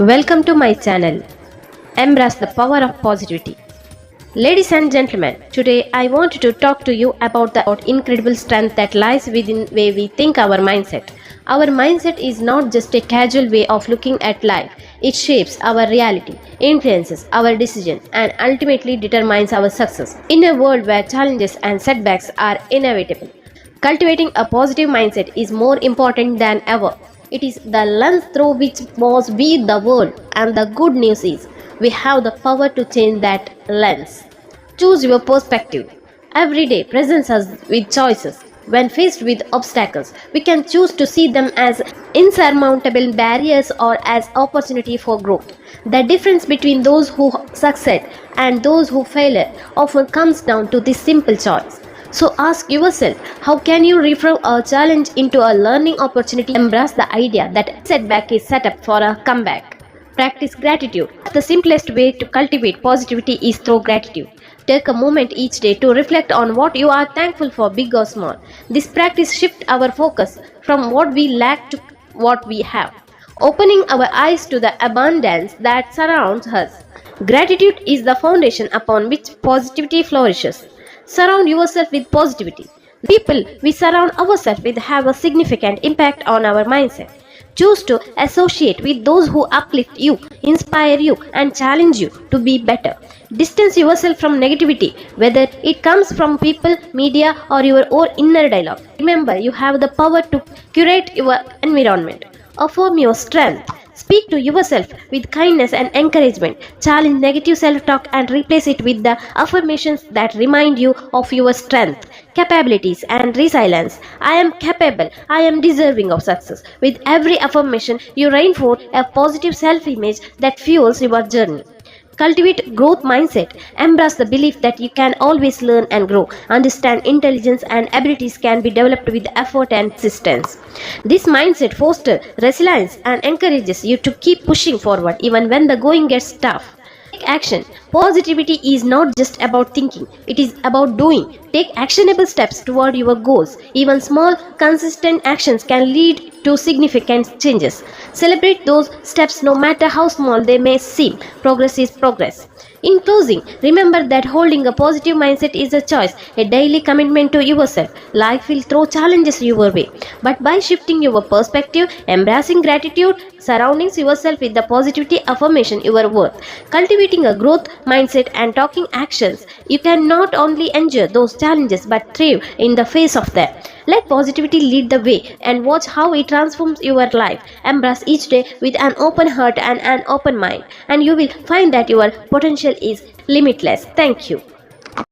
Welcome to my channel. Embrace the power of positivity. Ladies and gentlemen, today I want to talk to you about the incredible strength that lies within the way we think our mindset. Our mindset is not just a casual way of looking at life. It shapes our reality, influences our decisions, and ultimately determines our success. In a world where challenges and setbacks are inevitable, cultivating a positive mindset is more important than ever. It is the lens through which must view the world, and the good news is we have the power to change that lens. Choose your perspective. Every day presents us with choices. When faced with obstacles, we can choose to see them as insurmountable barriers or as opportunity for growth. The difference between those who succeed and those who fail often comes down to this simple choice. So ask yourself, how can you reframe a challenge into a learning opportunity? Embrace the idea that setback is set up for a comeback. Practice gratitude. The simplest way to cultivate positivity is through gratitude. Take a moment each day to reflect on what you are thankful for, big or small. This practice shifts our focus from what we lack to what we have, opening our eyes to the abundance that surrounds us. Gratitude is the foundation upon which positivity flourishes. Surround yourself with positivity. People we surround ourselves with have a significant impact on our mindset. Choose to associate with those who uplift you, inspire you, and challenge you to be better. Distance yourself from negativity, whether it comes from people, media, or your own inner dialogue. Remember, you have the power to curate your environment. Affirm your strength. Speak to yourself with kindness and encouragement. Challenge negative self-talk and replace it with the affirmations that remind you of your strength, capabilities, and resilience. I am capable. I am deserving of success. With every affirmation, you reinforce a positive self-image that fuels your journey. Cultivate growth mindset. Embrace the belief that you can always learn and grow. Understand intelligence and abilities can be developed with effort and persistence. This mindset fosters resilience and encourages you to keep pushing forward even when the going gets tough. Take action. Positivity is not just about thinking, it is about doing. Take actionable steps toward your goals. Even small, consistent actions can lead to significant changes. Celebrate those steps no matter how small they may seem. Progress is progress. In closing, remember that holding a positive mindset is a choice, a daily commitment to yourself. Life will throw challenges your way, but by shifting your perspective, embracing gratitude, surrounding yourself with the positivity affirmation your worth, cultivating a growth mindset and taking actions, you can not only endure those challenges but thrive in the face of them. Let positivity lead the way and watch how it transforms your life. Embrace each day with an open heart and an open mind, and you will find that your potential is limitless. Thank you.